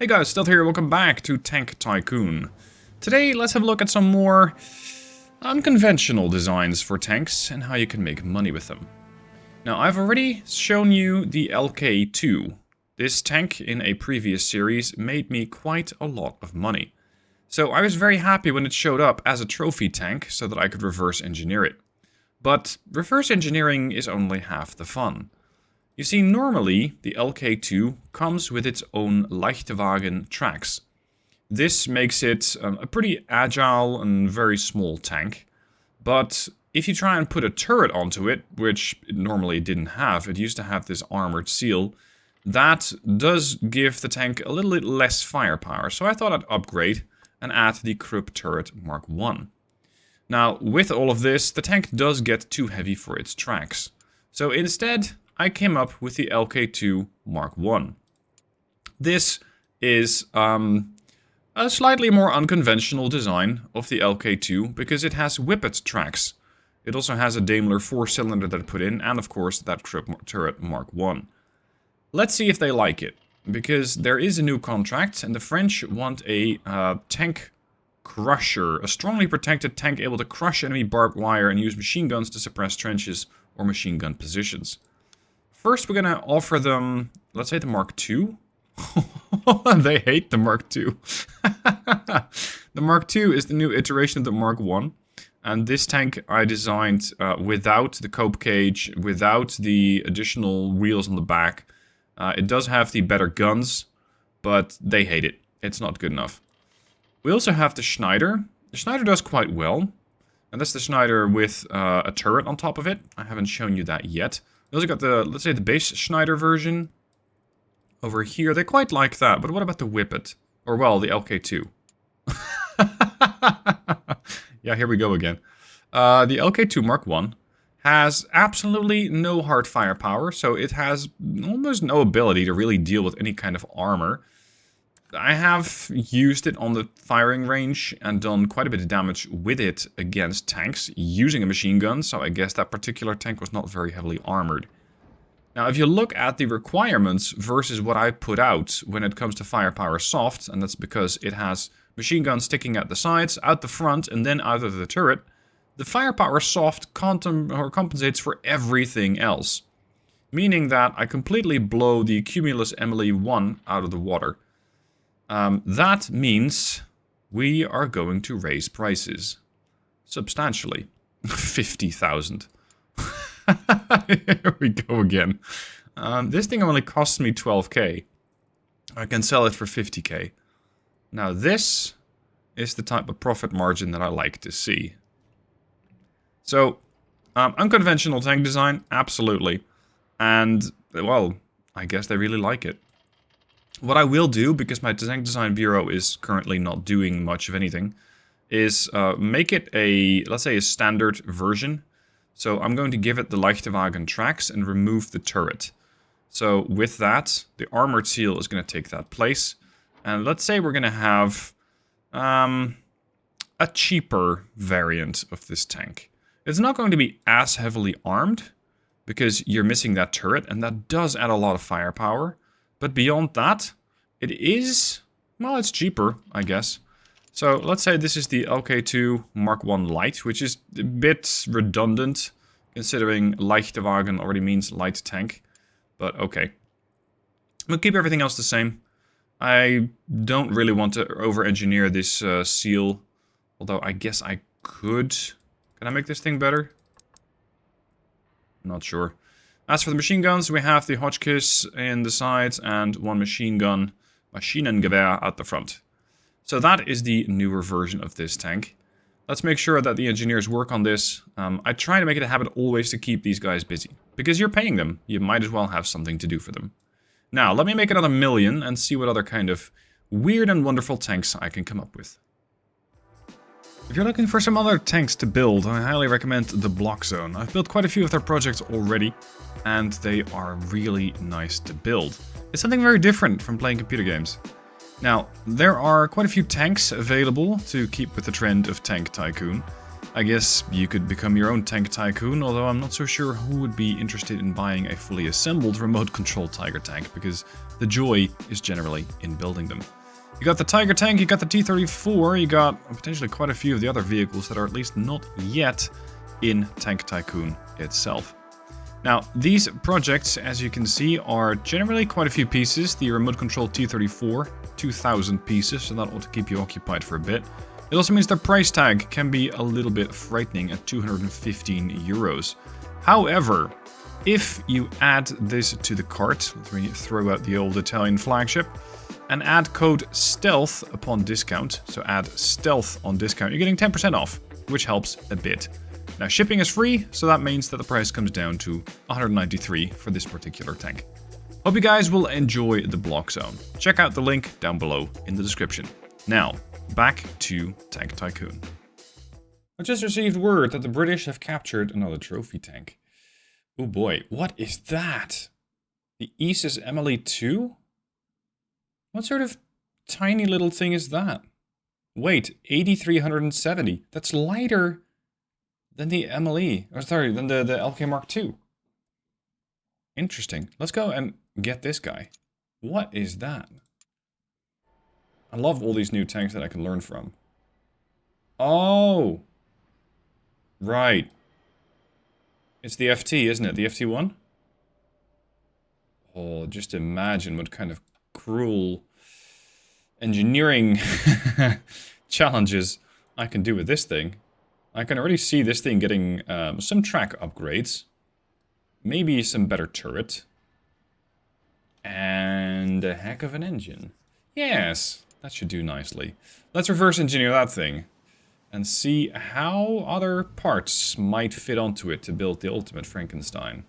Hey guys, Stealth here, welcome back to Tank Tycoon. Today, let's have a look at some more unconventional designs for tanks and how you can make money with them. Now, I've already shown you the LK2. This tank in a previous series made me quite a lot of money. So I was very happy when it showed up as a trophy tank so that I could reverse engineer it. But reverse engineering is only half the fun. You see, normally the LK2 comes with its own Leichtwagen tracks. This makes it a pretty agile and very small tank. But if you try and put a turret onto it, which it normally didn't have, it used to have this armored seal, that does give the tank a little bit less firepower. So I thought I'd upgrade and add the Krupp turret Mark I. Now, with all of this, the tank does get too heavy for its tracks. So instead, I came up with the LK2 Mark I. This is a slightly more unconventional design of the LK2 because it has whippet tracks. It also has a Daimler 4-cylinder that I put in, and of course that Krupp turret Mark I. Let's see if they like it, because there is a new contract and the French want a tank crusher, a strongly protected tank able to crush enemy barbed wire and use machine guns to suppress trenches or machine gun positions. First, we're going to offer them, let's say, the Mark II. They hate the Mark II. The Mark II is the new iteration of the Mark I. And this tank I designed without the cope cage, without the additional wheels on the back. It does have the better guns, but they hate it. It's not good enough. We also have the Schneider. The Schneider does quite well. And that's the Schneider with a turret on top of it. I haven't shown you that yet. We also got the, let's say, the base Schneider version over here. They quite like that, but what about the Whippet? Or, well, the LK2. Yeah, here we go again. The LK2 Mark I has absolutely no hard firepower, so it has almost no ability to really deal with any kind of armor. I have used it on the firing range and done quite a bit of damage with it against tanks using a machine gun, so I guess that particular tank was not very heavily armored. Now, if you look at the requirements versus what I put out when it comes to firepower soft, and that's because it has machine guns sticking at the sides, out the front, and then out of the turret, the firepower soft compensates for everything else. Meaning that I completely blow the Cumulus Emily 1 out of the water. That means we are going to raise prices substantially. 50,000. Here we go again. This thing only costs me 12k. I can sell it for 50k. Now this is the type of profit margin that I like to see. So, unconventional tank design, absolutely. And, well, I guess they really like it. What I will do, because my tank design bureau is currently not doing much of anything, is make it a, let's say, a standard version. So I'm going to give it the Leichtwagen tracks and remove the turret. So with that, the armored seal is going to take that place. And let's say we're going to have a cheaper variant of this tank. It's not going to be as heavily armed, because you're missing that turret, and that does add a lot of firepower. But beyond that, it is, well, it's cheaper, I guess. So let's say this is the LK2 Mark I Light, which is a bit redundant, considering Leichtwagen already means light tank. But okay. We'll keep everything else the same. I don't really want to over-engineer this seal, although I guess I could. Can I make this thing better? Not sure. As for the machine guns, we have the Hotchkiss in the sides and one machine gun, Maschinengewehr, at the front. So that is the newer version of this tank. Let's make sure that the engineers work on this. I try to make it a habit always to keep these guys busy. Because you're paying them, you might as well have something to do for them. Now, let me make another million and see what other kind of weird and wonderful tanks I can come up with. If you're looking for some other tanks to build, I highly recommend the Block Zone. I've built quite a few of their projects already, and they are really nice to build. It's something very different from playing computer games. Now, there are quite a few tanks available to keep with the trend of Tank Tycoon, I guess you could become your own tank tycoon, although I'm not so sure who would be interested in buying a fully assembled remote control Tiger tank, because the joy is generally in building them. You got the Tiger tank, you got the T-34, you got potentially quite a few of the other vehicles that are at least not yet in Tank Tycoon itself. Now, these projects, as you can see, are generally quite a few pieces. The remote control T-34, 2,000 pieces, so that ought to keep you occupied for a bit. It also means the price tag can be a little bit frightening at 215 euros. However, if you add this to the cart, let me throw out the old Italian flagship, and add code STEALTH upon discount, so add STEALTH on discount, you're getting 10% off, which helps a bit. Now, shipping is free, so that means that the price comes down to 193 for this particular tank. Hope you guys will enjoy the block zone. Check out the link down below in the description. Now, back to Tank Tycoon. I just received word that the British have captured another trophy tank. Oh boy, what is that? The USMC? What sort of tiny little thing is that? Wait, 8370. That's lighter than the MLE. Or sorry, than the LK Mark II. Interesting. Let's go and get this guy. What is that? I love all these new tanks that I can learn from. Oh! Right. It's the FT, isn't it? The FT1? Oh, just imagine what kind of cruel engineering challenges I can do with this thing. I can already see this thing getting some track upgrades. Maybe some better turret. And a heck of an engine. Yes, that should do nicely. Let's reverse engineer that thing. And see how other parts might fit onto it to build the ultimate Frankenstein.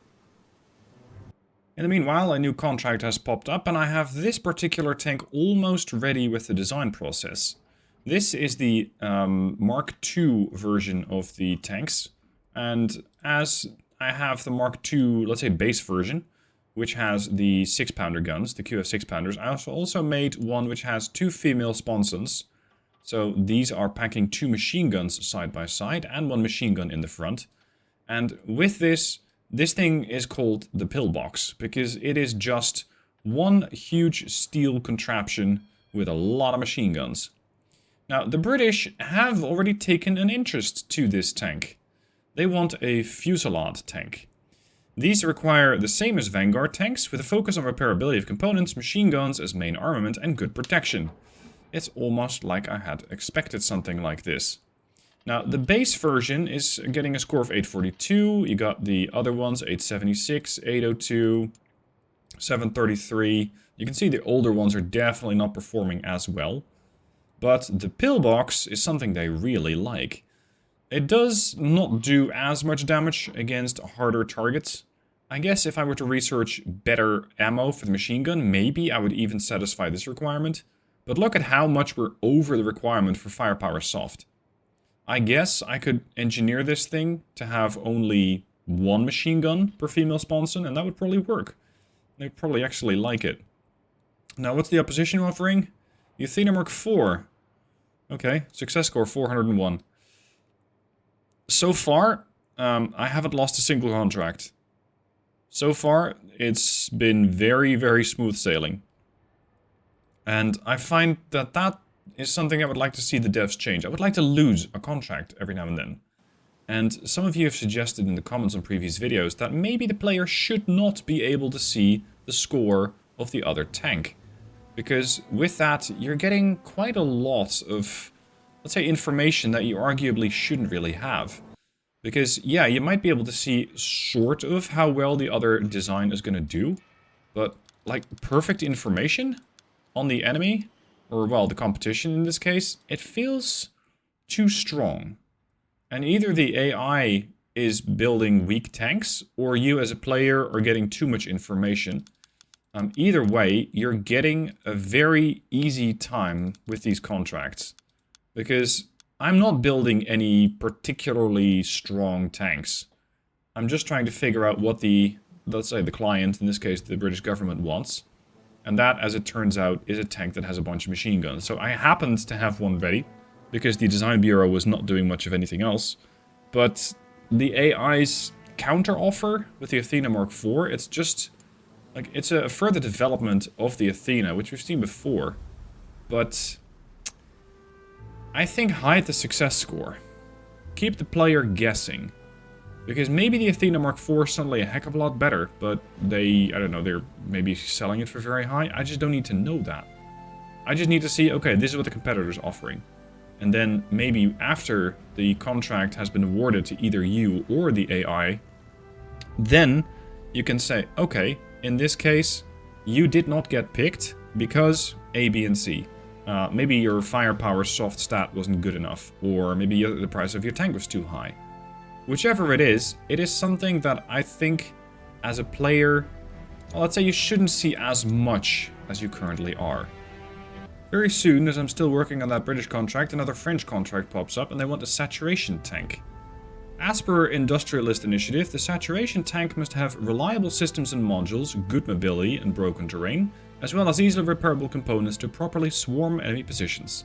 In the meanwhile, a new contract has popped up and I have this particular tank almost ready with the design process. This is the Mark II version of the tanks. And as I have the Mark II, let's say base version, which has the 6-pounder guns, the QF 6-pounders, I also made one which has 2 female sponsons. So these are packing 2 machine guns side by side and 1 machine gun in the front. And with this thing is called the Pillbox because it is just one huge steel contraption with a lot of machine guns. Now, the British have already taken an interest to this tank. They want a Fusillade tank. These require the same as Vanguard tanks, with a focus on repairability of components, machine guns as main armament, and good protection. It's almost like I had expected something like this. Now, the base version is getting a score of 842. You got the other ones, 876, 802, 733. You can see the older ones are definitely not performing as well. But the Pillbox is something they really like. It does not do as much damage against harder targets. I guess if I were to research better ammo for the machine gun, maybe I would even satisfy this requirement. But look at how much we're over the requirement for firepower soft. I guess I could engineer this thing to have only 1 machine gun per female sponson, and that would probably work. They'd probably actually like it. Now, what's the opposition offering? The Athena Mark IV. Okay, success score 401. So far, I haven't lost a single contract. So far, it's been very, very smooth sailing. And I find that that is something I would like to see the devs change. I would like to lose a contract every now and then. And some of you have suggested in the comments on previous videos that maybe the player should not be able to see the score of the other tank. Because with that, you're getting quite a lot of, let's say, information that you arguably shouldn't really have. Because, yeah, you might be able to see sort of how well the other design is going to do. But, like, perfect information on the enemy, or, well, the competition in this case, it feels too strong. And either the AI is building weak tanks, or you as a player are getting too much information. Either way, you're getting a very easy time with these contracts. Because I'm not building any particularly strong tanks. I'm just trying to figure out what the, let's say, the client, in this case the British government, wants. And that, as it turns out, is a tank that has a bunch of machine guns. So I happened to have one ready. because the design bureau was not doing much of anything else. But the AI's counter offer with the Athena Mark IV, it's just like it's a further development of the Athena, which we've seen before. But I think hide the success score. Keep the player guessing. Because maybe the Athena Mark IV is suddenly a heck of a lot better, but I don't know, they're maybe selling it for very high. I just don't need to know that. I just need to see, okay, this is what the competitor's offering. And then maybe after the contract has been awarded to either you or the AI, then you can say, okay, in this case, you did not get picked because A, B, and C. Maybe your firepower soft stat wasn't good enough, or maybe the price of your tank was too high. Whichever it is something that I think as a player, well, let's say you shouldn't see as much as you currently are. Very soon, as I'm still working on that British contract, another French contract pops up and they want a saturation tank. As per Industrialist Initiative, the saturation tank must have reliable systems and modules, good mobility and broken terrain, as well as easily repairable components to properly swarm enemy positions.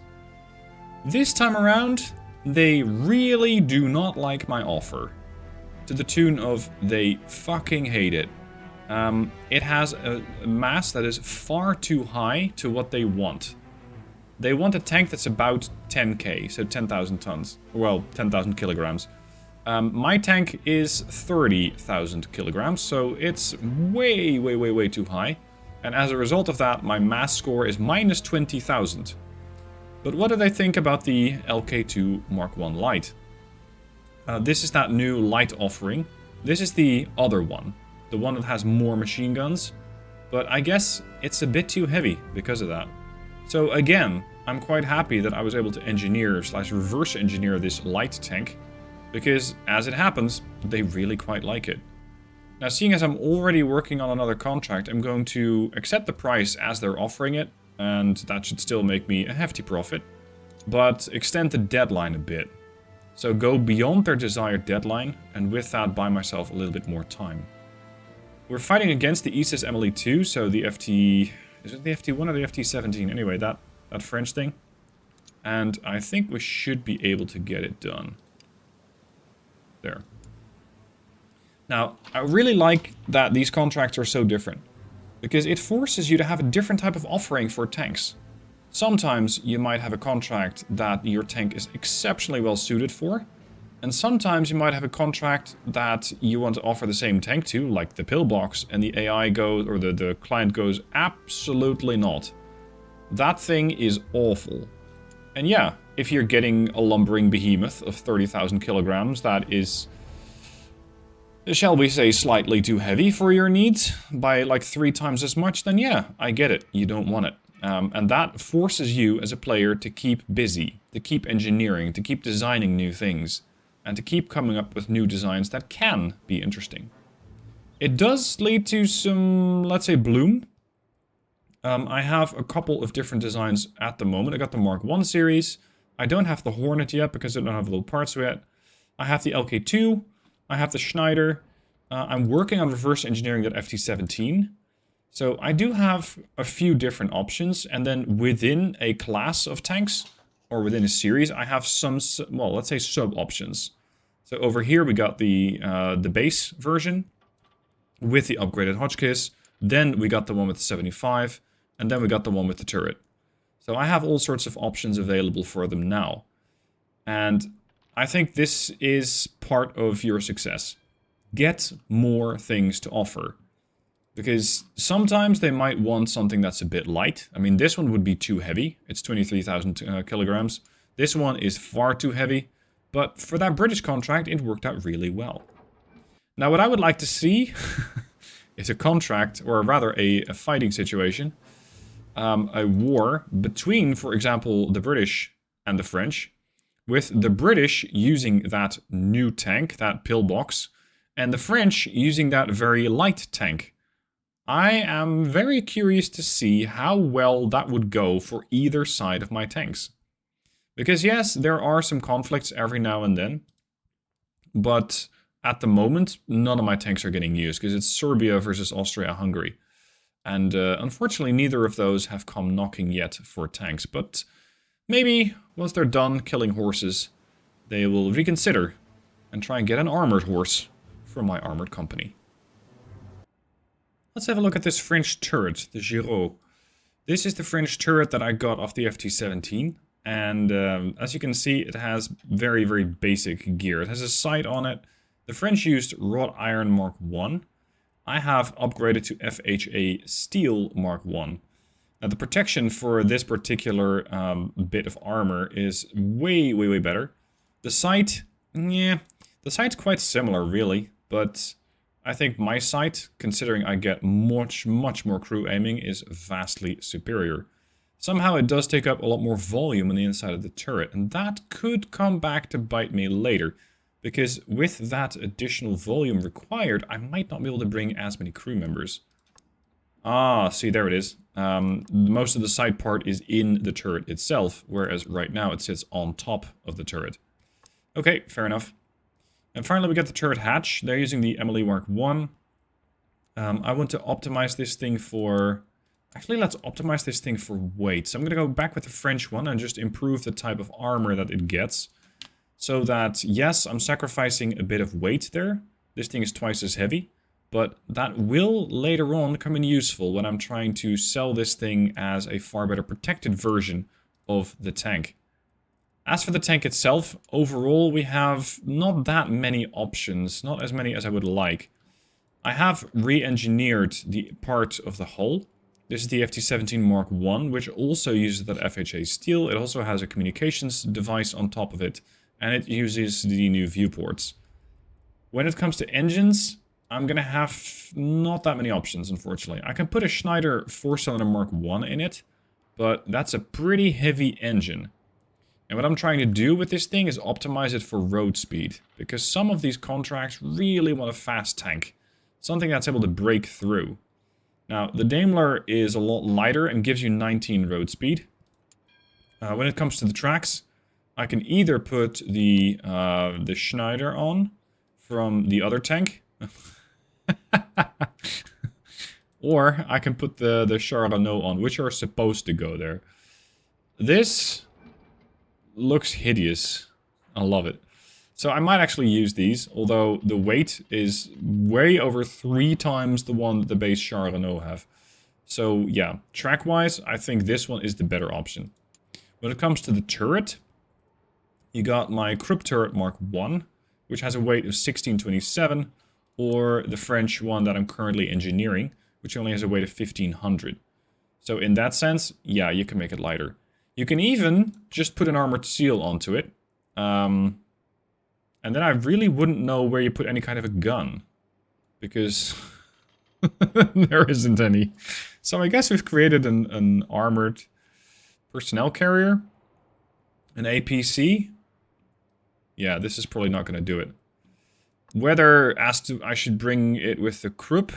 This time around, they really do not like my offer. To the tune of they fucking hate it. It has a mass that is far too high to what they want. They want a tank that's about 10k, so 10,000 tons. Well, 10,000 kilograms. My tank is 30,000 kilograms, so it's way too high. And as a result of that, my mass score is minus 20,000. But what do they think about the LK2 Mark I Light? This is that new light offering. This is the other one. The one that has more machine guns. But I guess it's a bit too heavy because of that. So again, I'm quite happy that I was able to engineer / reverse engineer this light tank. Because as it happens, they really quite like it. Now, seeing as I'm already working on another contract, I'm going to accept the price as they're offering it. And that should still make me a hefty profit. But extend the deadline a bit. So go beyond their desired deadline, and with that buy myself a little bit more time. We're fighting against the ISIS Emily 2, so the FT... Is it the FT1 or the FT17? Anyway, that French thing. And I think we should be able to get it done. There. Now, I really like that these contracts are so different. Because it forces you to have a different type of offering for tanks. Sometimes you might have a contract that your tank is exceptionally well suited for. And sometimes you might have a contract that you want to offer the same tank to, like the Pillbox, and the AI goes, or the client goes, absolutely not. That thing is awful. And yeah, if you're getting a lumbering behemoth of 30,000 kilograms, that is, shall we say, slightly too heavy for your needs, by like 3 times as much, then yeah, I get it. You don't want it. And that forces you as a player to keep busy, to keep engineering, to keep designing new things, and to keep coming up with new designs that can be interesting. It does lead to some, let's say, bloom. I have a couple of different designs at the moment. I got the Mark I series. I don't have the Hornet yet because I don't have the little parts yet. I have the LK2. I have the Schneider. I'm working on reverse engineering that FT17. So I do have a few different options, and then within a class of tanks, or within a series, I have some, well, let's say sub-options. So over here we got the base version with the upgraded Hotchkiss. Then we got the one with the 75, and then we got the one with the turret. So I have all sorts of options available for them now. And I think this is part of your success. Get more things to offer. Because sometimes they might want something that's a bit light. I mean, this one would be too heavy. It's 23,000 kilograms. This one is far too heavy. But for that British contract, it worked out really well. Now, what I would like to see is a contract, or rather a fighting situation. A war between, for example, the British and the French. With the British using that new tank, that Pillbox. And the French using that very light tank. I am very curious to see how well that would go for either side of my tanks. Because yes, there are some conflicts every now and then. But at the moment, none of my tanks are getting used. Because it's Serbia versus Austria-Hungary. And unfortunately, neither of those have come knocking yet for tanks. But maybe once they're done killing horses, they will reconsider and try and get an armored horse from my armored company. Let's have a look at this French turret, the Giraud. This is the French turret that I got off the FT-17. And as you can see, it has very, very basic gear. It has a sight on it. The French used wrought iron Mark 1. I have upgraded to FHA steel Mark 1. Now the protection for this particular bit of armor is way, way, way better. The sight, yeah, the sight's quite similar really, but I think my sight, considering I get much, much more crew aiming, is vastly superior. Somehow it does take up a lot more volume on the inside of the turret, and that could come back to bite me later. Because with that additional volume required, I might not be able to bring as many crew members. Ah, see, there it is. Most of the side part is in the turret itself, whereas right now it sits on top of the turret. Okay, fair enough. And finally we get the turret hatch. They're using the Emily Mark 1. I want to optimize this thing for... Actually, let's optimize this thing for weight. So I'm going to go back with the French one and just improve the type of armor that it gets. So that, yes, I'm sacrificing a bit of weight there. This thing is twice as heavy. But that will later on come in useful when I'm trying to sell this thing as a far better protected version of the tank. As for the tank itself, overall we have not that many options. Not as many as I would like. I have re-engineered the part of the hull. This is the FT-17 Mark 1, which also uses that FHA steel. It also has a communications device on top of it. And it uses the new viewports. When it comes to engines, I'm going to have not that many options, unfortunately. I can put a Schneider 4-cylinder Mark 1 in it, but that's a pretty heavy engine. And what I'm trying to do with this thing is optimize it for road speed. Because some of these contracts really want a fast tank. Something that's able to break through. Now, the Daimler is a lot lighter and gives you 19 road speed. When it comes to the tracks, I can either put the Schneider on from the other tank, or I can put the Char-Renault on, which are supposed to go there. This looks hideous. I love it. So I might actually use these, although the weight is way over 3 times the one that the base Char-Renault have. So yeah, track-wise, I think this one is the better option. When it comes to the turret, you got my Krupp turret Mark 1, which has a weight of 1627, or the French one that I'm currently engineering, which only has a weight of 1500. So in that sense, yeah, you can make it lighter. You can even just put an armored seal onto it. And then I really wouldn't know where you put any kind of a gun. Because there isn't any. So I guess we've created an armored personnel carrier. An APC. Yeah, this is probably not going to do it. Whether I should bring it with the Krupp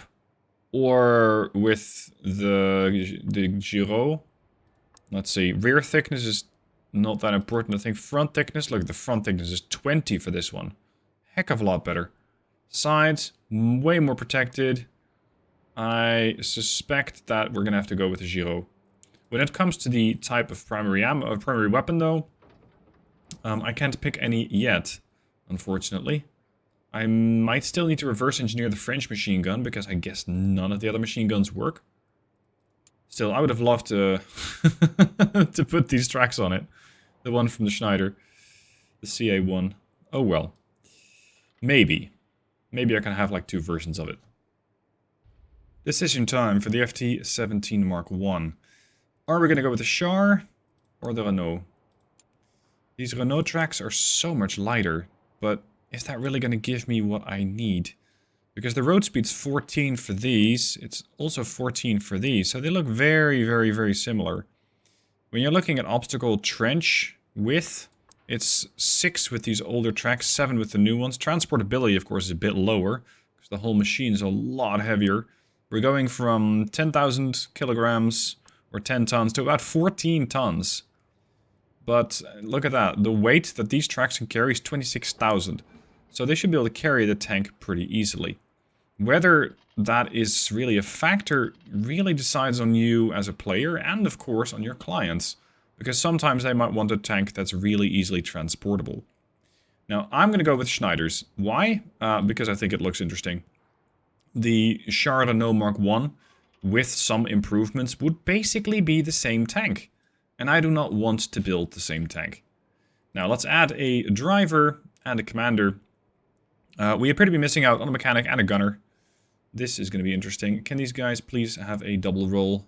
or with the Giraud. Let's see, rear thickness is not that important. I think front thickness, look, the front thickness is 20 for this one. Heck of a lot better. Sides, way more protected. I suspect that we're going to have to go with the Giraud. When it comes to the type of primary weapon though, I can't pick any yet, unfortunately. I might still need to reverse engineer the French machine gun, because I guess none of the other machine guns work. Still, I would have loved to, to put these tracks on it. The one from the Schneider. The CA1. Oh well. Maybe. Maybe I can have like 2 versions of it. Decision time for the FT-17 Mark 1. Are we going to go with the Char or the Renault? These Renault tracks are so much lighter, but is that really going to give me what I need? Because the road speed's 14 for these, it's also 14 for these, so they look very, very, very similar. When you're looking at obstacle trench width, it's 6 with these older tracks, 7 with the new ones. Transportability, of course, is a bit lower, because the whole machine is a lot heavier. We're going from 10,000 kilograms, or 10 tons, to about 14 tons. But look at that, the weight that these tracks can carry is 26,000. So they should be able to carry the tank pretty easily. Whether that is really a factor really decides on you as a player and of course on your clients. Because sometimes they might want a tank that's really easily transportable. Now, I'm going to go with Schneider's. Why? Because I think it looks interesting. The Chardonnay Mark I, with some improvements, would basically be the same tank. And I do not want to build the same tank. Now, let's add a driver and a commander. We appear to be missing out on a mechanic and a gunner. This is going to be interesting. Can these guys please have a double roll?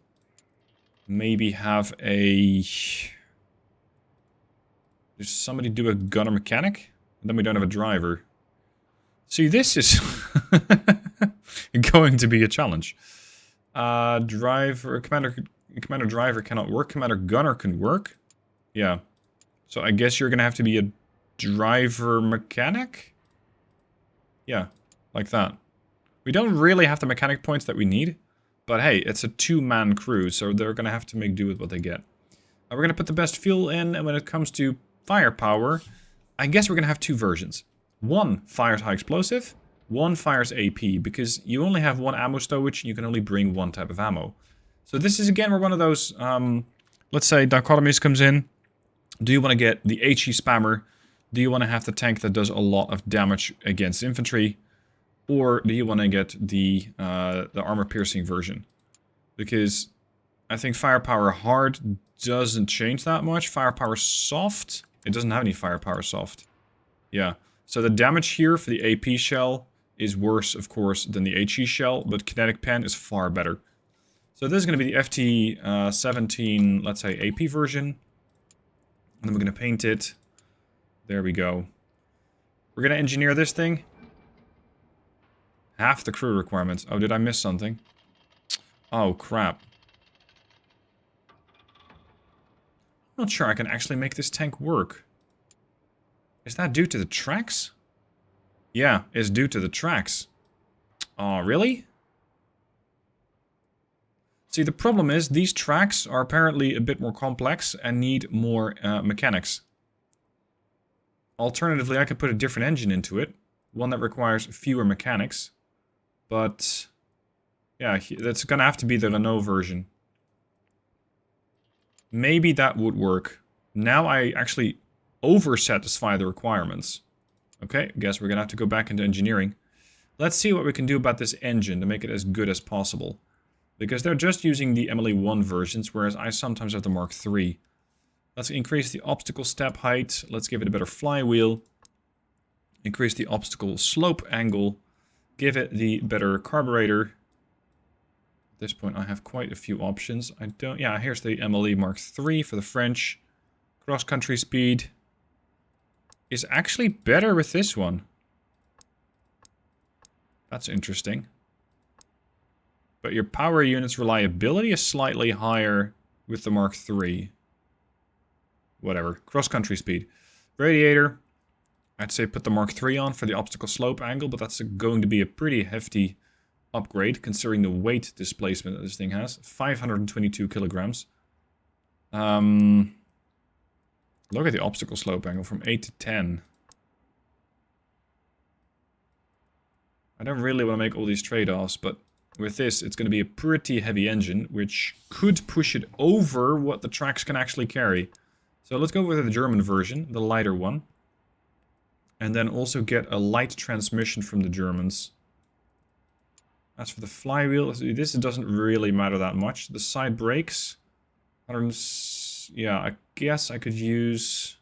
Maybe have a... Does somebody do a gunner mechanic? Then we don't have a driver. See, this is going to be a challenge. Driver, commander driver cannot work. Commander gunner can work. Yeah. So I guess you're going to have to be a driver mechanic? Yeah, like that. We don't really have the mechanic points that we need. But hey, it's a two-man crew, so they're going to have to make do with what they get. We're going to put the best fuel in, and when it comes to firepower, I guess we're going to have two versions. One fires high explosive, one fires AP, because you only have one ammo stowage, and you can only bring one type of ammo. So this is, again, where one of those, let's say, dichotomies comes in. Do you want to get the HE spammer? Do you want to have the tank that does a lot of damage against infantry? Or do you want to get the armor-piercing version? Because I think firepower hard doesn't change that much. Firepower soft, it doesn't have any firepower soft. Yeah, so the damage here for the AP shell is worse, of course, than the HE shell, but kinetic pen is far better. So this is going to be the FT17, let's say, AP version. And then we're going to paint it. There we go. We're going to engineer this thing. Half the crew requirements. Oh, did I miss something? Oh, crap. I'm not sure I can actually make this tank work. Is that due to the tracks? Yeah, it's due to the tracks. Oh, really? See, the problem is these tracks are apparently a bit more complex and need more mechanics. Alternatively, I could put a different engine into it. One that requires fewer mechanics. But, yeah, that's going to have to be the Renault version. Maybe that would work. Now I actually over-satisfy the requirements. Okay, guess we're going to have to go back into engineering. Let's see what we can do about this engine to make it as good as possible. Because they're just using the MLE1 versions, whereas I sometimes have the Mark III. Let's increase the obstacle step height. Let's give it a better flywheel. Increase the obstacle slope angle. Give it the better carburetor. At this point, I have quite a few options. Yeah, here's the MLE Mark III for the French. Cross-country speed is actually better with this one. That's interesting. But your power unit's reliability is slightly higher with the Mark III. Whatever. Cross-country speed. Radiator. I'd say put the Mark III on for the obstacle slope angle, but that's going to be a pretty hefty upgrade, considering the weight displacement that this thing has. 522 kilograms. Look at the obstacle slope angle from 8 to 10. I don't really want to make all these trade-offs, but with this, it's going to be a pretty heavy engine, which could push it over what the tracks can actually carry. So let's go with the German version, the lighter one. And then also get a light transmission from the Germans. As for the flywheel, this doesn't really matter that much. The side brakes, yeah, I guess I could use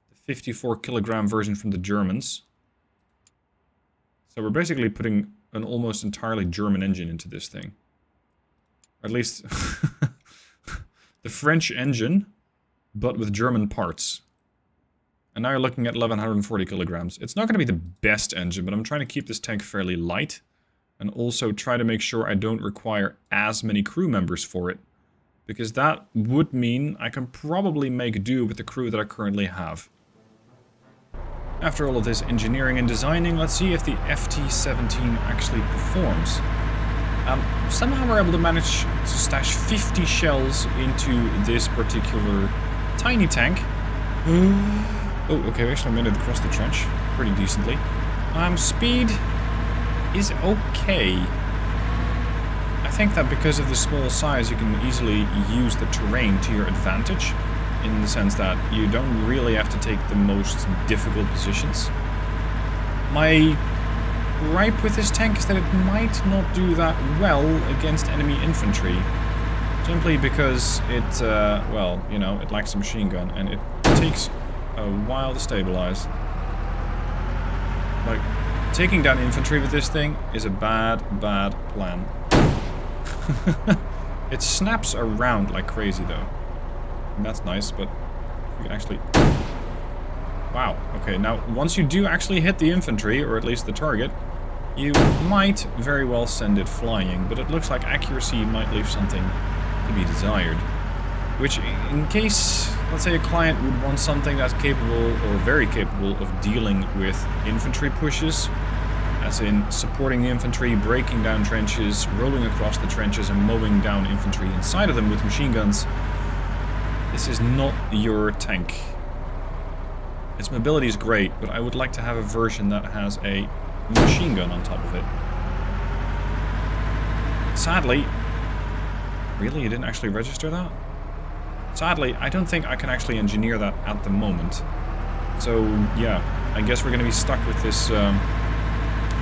the 54 kilogram version from the Germans. So we're basically putting an almost entirely German engine into this thing. At least the French engine, but with German parts. And now you're looking at 1140 kilograms. It's not going to be the best engine, but I'm trying to keep this tank fairly light. And also try to make sure I don't require as many crew members for it. Because that would mean I can probably make do with the crew that I currently have. After all of this engineering and designing, let's see if the FT-17 actually performs. Somehow we're able to manage to stash 50 shells into this particular tiny tank. Oh, okay, we actually made it across the trench pretty decently. Speed is okay. I think that because of the small size, you can easily use the terrain to your advantage, in the sense that you don't really have to take the most difficult positions. My gripe with this tank is that it might not do that well against enemy infantry, simply because it, well, you know, it lacks a machine gun, and it takes a while to stabilize. Like, taking down infantry with this thing is a bad plan. It snaps around like crazy, though. And that's nice, but you can actually... Wow, okay, now, once you do actually hit the infantry, or at least the target, you might very well send it flying, but it looks like accuracy might leave something to be desired. Which, in case, let's say a client would want something that's capable, or very capable, of dealing with infantry pushes, as in supporting the infantry, breaking down trenches, rolling across the trenches, and mowing down infantry inside of them with machine guns, this is not your tank. Its mobility is great, but I would like to have a version that has a machine gun on top of it. Sadly... Really? You didn't actually register that? Sadly, I don't think I can actually engineer that at the moment. So, yeah, I guess we're going to be stuck with this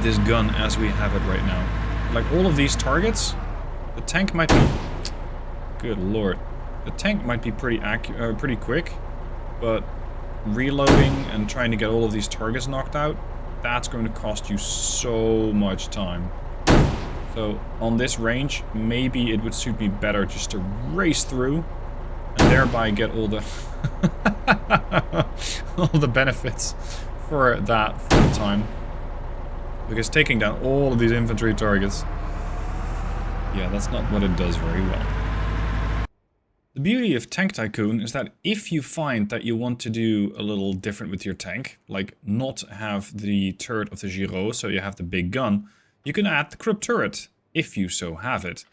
this gun as we have it right now. Like, all of these targets, the tank might be... Good lord. The tank might be pretty quick, but reloading and trying to get all of these targets knocked out, that's going to cost you so much time. So, on this range, maybe it would suit me better just to race through, and thereby get all the all the benefits for that for the time. Because taking down all of these infantry targets, yeah, that's not what it does very well. The beauty of Tank Tycoon is that if you find that you want to do a little different with your tank, like not have the turret of the Giro, so you have the big gun, you can add the Krupp turret, if you so have it.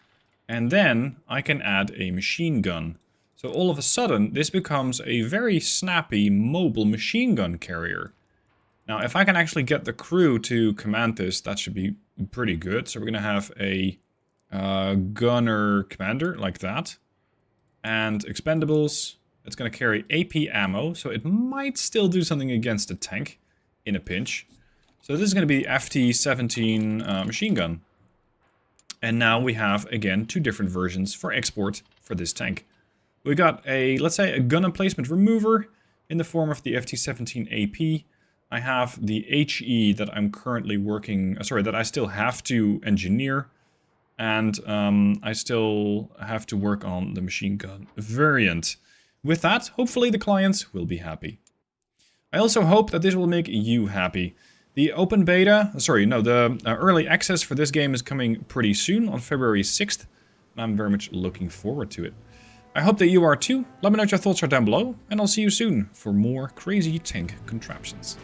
And then I can add a machine gun. So all of a sudden, this becomes a very snappy, mobile machine gun carrier. Now, if I can actually get the crew to command this, that should be pretty good. So we're going to have a gunner commander, like that. And expendables, it's going to carry AP ammo, so it might still do something against a tank in a pinch. So this is going to be FT-17 machine gun. And now we have, again, two different versions for export for this tank. We got a, let's say, a gun emplacement remover in the form of the FT-17 AP. I have the HE that I'm currently working, sorry, that I still have to engineer. And I still have to work on the machine gun variant. With that, hopefully the clients will be happy. I also hope that this will make you happy. The open beta, sorry, no, the early access for this game is coming pretty soon, on February 6th. And I'm very much looking forward to it. I hope that you are too. Let me know what your thoughts are down below. And I'll see you soon for more crazy tank contraptions.